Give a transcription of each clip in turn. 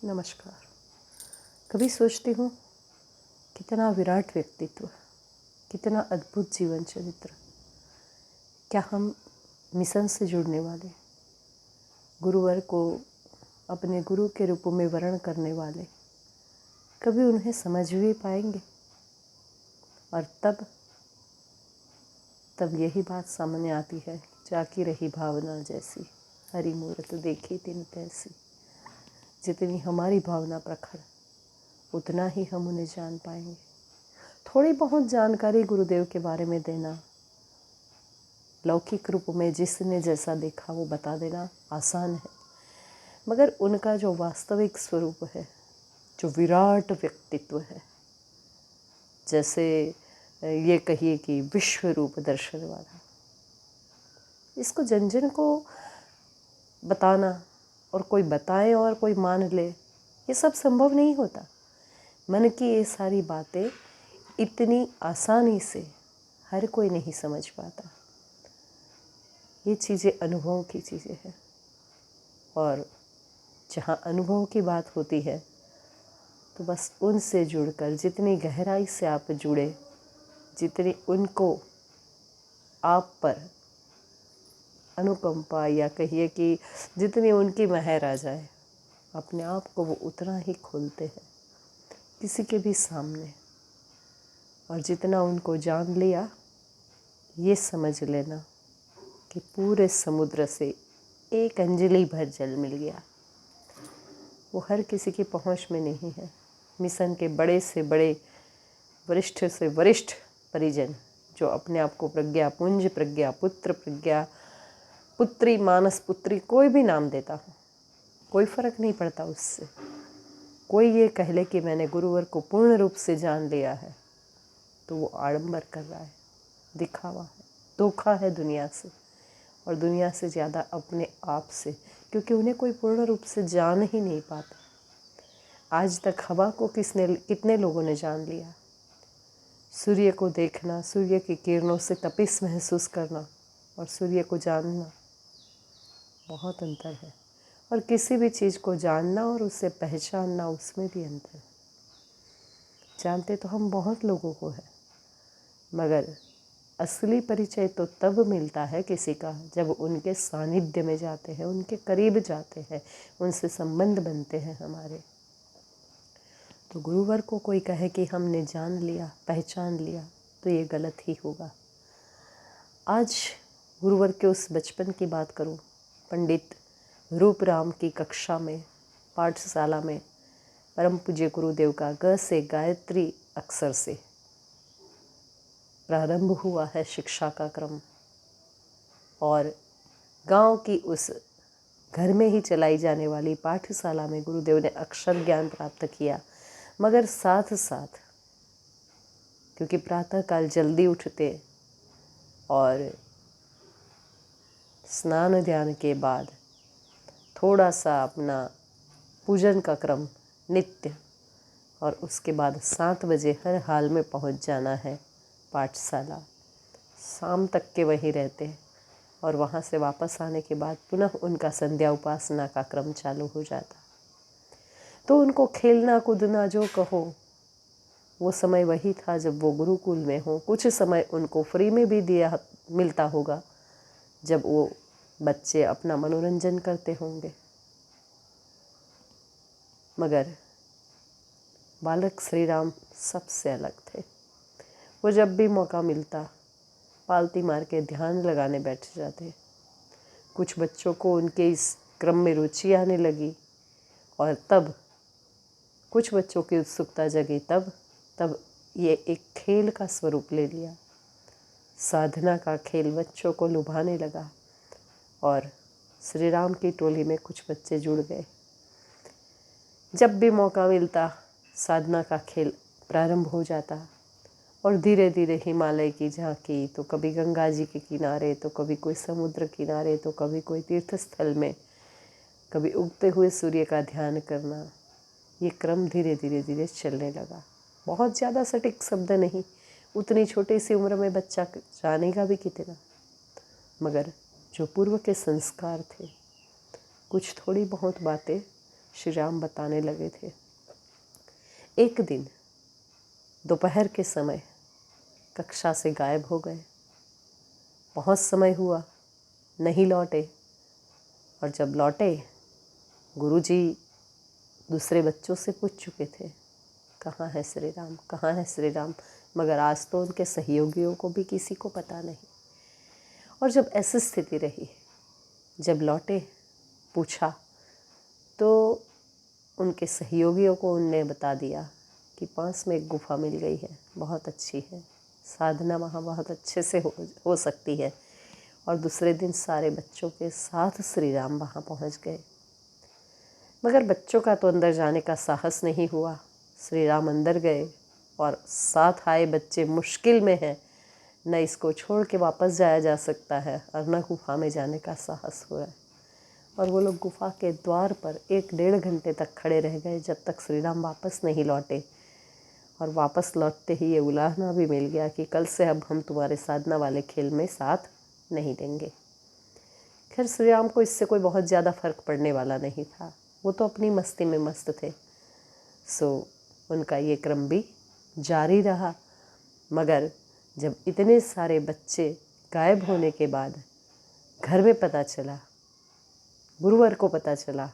नमस्कार। कभी सोचती हूँ कितना विराट व्यक्तित्व, कितना अद्भुत जीवन चरित्र। क्या हम मिशन से जुड़ने वाले, गुरुवर को अपने गुरु के रूप में वर्ण करने वाले कभी उन्हें समझ भी पाएंगे? और तब यही बात सामने आती है, जाकी रही भावना जैसी, हरि मूरत देखी तिन तैसी। जितनी हमारी भावना प्रखर, उतना ही हम उन्हें जान पाएंगे। थोड़ी बहुत जानकारी गुरुदेव के बारे में देना, लौकिक रूप में जिसने जैसा देखा वो बता देना आसान है, मगर उनका जो वास्तविक स्वरूप है, जो विराट व्यक्तित्व है, जैसे ये कहिए कि विश्व रूप दर्शन वाला, इसको जन जन को बताना और कोई बताए और कोई मान ले, ये सब संभव नहीं होता। मन की ये सारी बातें इतनी आसानी से हर कोई नहीं समझ पाता। ये चीज़ें अनुभव की चीज़ें हैं, और जहाँ अनुभव की बात होती है तो बस उनसे जुड़कर जितनी गहराई से आप जुड़े, जितनी उनको आप पर अनुकंपा या कहिए कि जितनी उनकी मेहर आ जाए, अपने आप को वो उतना ही खोलते हैं किसी के भी सामने। और जितना उनको जान लिया, ये समझ लेना कि पूरे समुद्र से एक अंजलि भर जल मिल गया। वो हर किसी की पहुंच में नहीं है। मिशन के बड़े से बड़े, वरिष्ठ से वरिष्ठ परिजन जो अपने आप को प्रज्ञा पुंज, प्रज्ञा पुत्र, प्रज्ञा पुत्री, मानस पुत्री, कोई भी नाम देता हो, कोई फ़र्क नहीं पड़ता उससे। कोई ये कह ले कि मैंने गुरुवर को पूर्ण रूप से जान लिया है, तो वो आडंबर कर रहा है, दिखावा है, धोखा है दुनिया से, और दुनिया से ज़्यादा अपने आप से, क्योंकि उन्हें कोई पूर्ण रूप से जान ही नहीं पाता। आज तक हवा को कितने लोगों ने जान लिया? सूर्य को देखना, सूर्य की किरणों से तपिश महसूस करना और सूर्य को जानना, बहुत अंतर है। और किसी भी चीज़ को जानना और उसे पहचानना, उसमें भी अंतर है। जानते तो हम बहुत लोगों को है, मगर असली परिचय तो तब मिलता है किसी का जब उनके सानिध्य में जाते हैं, उनके करीब जाते हैं, उनसे संबंध बनते हैं हमारे। तो गुरुवर को कोई कहे कि हमने जान लिया, पहचान लिया, तो ये गलत ही होगा। आज गुरुवर के उस बचपन की बात करूं, पंडित रूपराम की कक्षा में, पाठशाला में परम पूज्य गुरुदेव का ग से गायत्री अक्षर से प्रारंभ हुआ है शिक्षा का क्रम। और गांव की उस घर में ही चलाई जाने वाली पाठशाला में गुरुदेव ने अक्षर ज्ञान प्राप्त किया। मगर साथ साथ, क्योंकि प्रातःकाल जल्दी उठते और स्नान ध्यान के बाद थोड़ा सा अपना पूजन का क्रम नित्य, और उसके बाद 7 बजे हर हाल में पहुंच जाना है पाठशाला। शाम तक के वहीं रहते, और वहाँ से वापस आने के बाद पुनः उनका संध्या उपासना का क्रम चालू हो जाता। तो उनको खेलना कूदना जो कहो, वो समय वही था जब वो गुरुकुल में हो। कुछ समय उनको फ्री में भी दिया मिलता होगा जब वो बच्चे अपना मनोरंजन करते होंगे, मगर बालक श्री राम सबसे अलग थे। वो जब भी मौका मिलता पालती मार के ध्यान लगाने बैठ जाते। कुछ बच्चों को उनके इस क्रम में रुचि आने लगी, और तब कुछ बच्चों की उत्सुकता जगी, तब ये एक खेल का स्वरूप ले लिया। साधना का खेल बच्चों को लुभाने लगा, और श्री राम की टोली में कुछ बच्चे जुड़ गए। जब भी मौका मिलता साधना का खेल प्रारंभ हो जाता, और धीरे धीरे हिमालय की झांकी, तो कभी गंगा जी के किनारे, तो कभी कोई समुद्र किनारे, तो कभी कोई तीर्थ स्थल में, कभी उगते हुए सूर्य का ध्यान करना। ये क्रम धीरे धीरे धीरे चलने लगा। बहुत ज़्यादा सटीक शब्द नहीं, उतनी छोटी सी उम्र में बच्चा जानेगा भी कितना, मगर जो पूर्व के संस्कार थे, कुछ थोड़ी बहुत बातें श्री राम बताने लगे थे। एक दिन दोपहर के समय कक्षा से गायब हो गए। बहुत समय हुआ, नहीं लौटे। और जब लौटे, गुरुजी दूसरे बच्चों से पूछ चुके थे, कहाँ है श्री राम, कहाँ है श्री राम। मगर आज तो उनके सहयोगियों को भी किसी को पता नहीं। और जब ऐसी स्थिति रही, जब लौटे, पूछा, तो उनके सहयोगियों को उनने बता दिया कि पास में एक गुफा मिल गई है, बहुत अच्छी है, साधना वहाँ बहुत अच्छे से हो सकती है। और दूसरे दिन सारे बच्चों के साथ श्री राम वहाँ पहुँच गए। मगर बच्चों का तो अंदर जाने का साहस नहीं हुआ। श्री राम अंदर गए और साथ आए बच्चे मुश्किल में हैं, न इसको छोड़ के वापस जाया जा सकता है और न गुफा में जाने का साहस हुआ है। और वो लोग गुफा के द्वार पर 1-1.5 घंटे तक खड़े रह गए, जब तक श्री राम वापस नहीं लौटे। और वापस लौटते ही ये उलाहना भी मिल गया कि कल से अब हम तुम्हारे साधना वाले खेल में साथ नहीं देंगे। खैर, श्री राम को इससे कोई बहुत ज़्यादा फर्क पड़ने वाला नहीं था, वो तो अपनी मस्ती में मस्त थे। सो उनका ये क्रम भी जारी रहा। मगर जब इतने सारे बच्चे गायब होने के बाद घर में पता चला, गुरुवर को पता चला,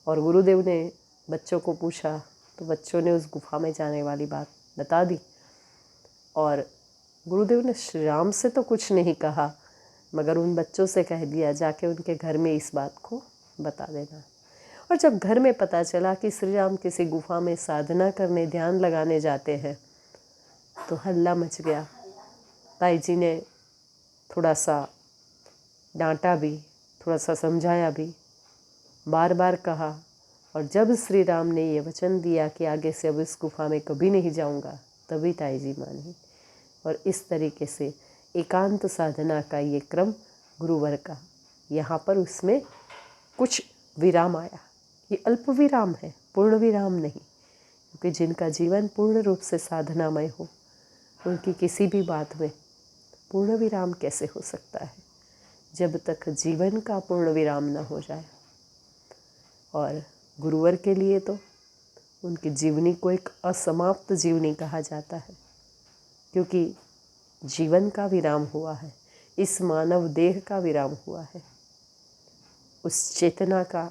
और गुरुदेव ने बच्चों को पूछा, तो बच्चों ने उस गुफा में जाने वाली बात बता दी। और गुरुदेव ने श्री राम से तो कुछ नहीं कहा, मगर उन बच्चों से कह दिया, जाके उनके घर में इस बात को बता देना। और जब घर में पता चला कि श्री राम किसी गुफा में साधना करने, ध्यान लगाने जाते हैं, तो हल्ला मच गया। ताई जी ने थोड़ा सा डांटा भी, थोड़ा सा समझाया भी, बार बार कहा। और जब श्री राम ने ये वचन दिया कि आगे से अब इस गुफा में कभी नहीं जाऊंगा, तभी ताई जी मानी। और इस तरीके से एकांत साधना का ये क्रम गुरुवर का, यहाँ पर उसमें कुछ विराम आया। ये अल्प विराम है, पूर्ण विराम नहीं। क्योंकि जिनका जीवन पूर्ण रूप से साधनामय हो, उनकी किसी भी बात में पूर्ण विराम कैसे हो सकता है, जब तक जीवन का पूर्ण विराम न हो जाए। और गुरुवर के लिए तो उनकी जीवनी को एक असमाप्त जीवनी कहा जाता है, क्योंकि जीवन का विराम हुआ है, इस मानव देह का विराम हुआ है, उस चेतना का,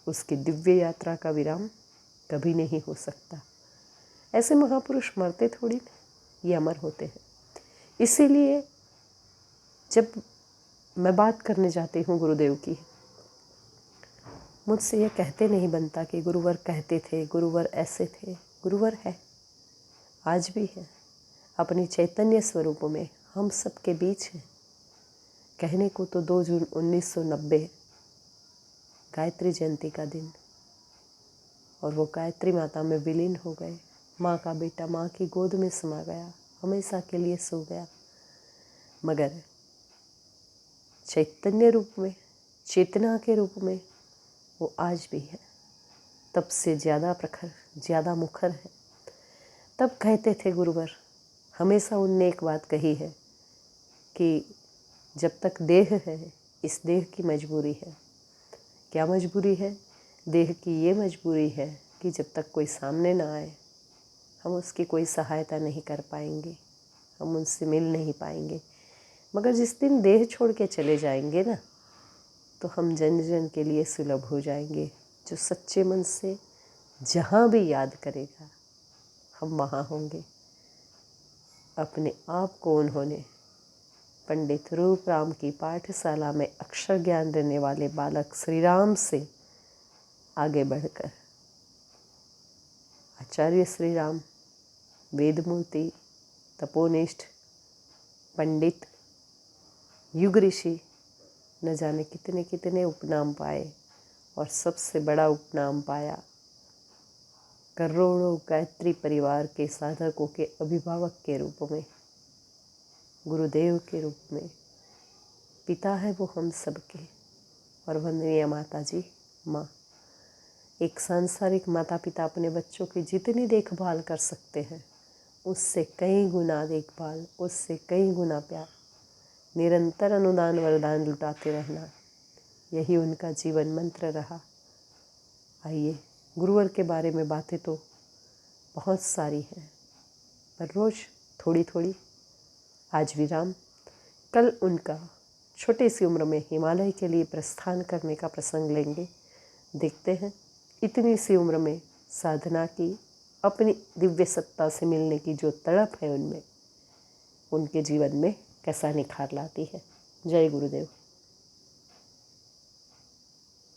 उसकी दिव्य यात्रा का विराम कभी नहीं हो सकता। ऐसे महापुरुष मरते थोड़ी ना, ये अमर होते हैं। इसीलिए जब मैं बात करने जाती हूँ गुरुदेव की, मुझसे ये कहते नहीं बनता कि गुरुवर कहते थे, गुरुवर ऐसे थे। गुरुवर है, आज भी है, अपनी चैतन्य स्वरूप में हम सबके बीच है। कहने को तो 2 जून 1990 गायत्री जयंती का दिन, और वो गायत्री माता में विलीन हो गए। माँ का बेटा माँ की गोद में समा गया, हमेशा के लिए सो गया। मगर चैतन्य रूप में, चेतना के रूप में वो आज भी है, तब से ज़्यादा प्रखर, ज़्यादा मुखर है। तब कहते थे गुरुवर, हमेशा उनने एक बात कही है कि जब तक देह है, इस देह की मजबूरी है। क्या मजबूरी है? देह की ये मजबूरी है कि जब तक कोई सामने ना आए, हम उसकी कोई सहायता नहीं कर पाएंगे, हम उनसे मिल नहीं पाएंगे। मगर जिस दिन देह छोड़ के चले जाएंगे ना, तो हम जन जन के लिए सुलभ हो जाएंगे। जो सच्चे मन से जहाँ भी याद करेगा, हम वहाँ होंगे। अपने आप को उन्होंने पंडित रूप राम की पाठशाला में अक्षर ज्ञान देने वाले बालक श्री राम से आगे बढ़कर आचार्य श्री राम, वेदमूर्ति, तपोनिष्ठ, पंडित, युग ऋषि, न जाने कितने कितने उपनाम पाए। और सबसे बड़ा उपनाम पाया करोड़ों गायत्री परिवार के साधकों के अभिभावक के रूप में, गुरुदेव के रूप में। पिता है वो हम सबके, और वंदनीय माता जी माँ। एक सांसारिक माता पिता अपने बच्चों की जितनी देखभाल कर सकते हैं, उससे कई गुना देखभाल, उससे कई गुना प्यार, निरंतर अनुदान वरदान लुटाते रहना, यही उनका जीवन मंत्र रहा। आइए, गुरुवर के बारे में बातें तो बहुत सारी हैं, पर रोज़ थोड़ी थोड़ी। आज विराम, कल उनका छोटी सी उम्र में हिमालय के लिए प्रस्थान करने का प्रसंग लेंगे। देखते हैं इतनी सी उम्र में साधना की, अपनी दिव्य सत्ता से मिलने की जो तड़प है उनमें, उनके जीवन में कैसा निखार लाती है। जय गुरुदेव।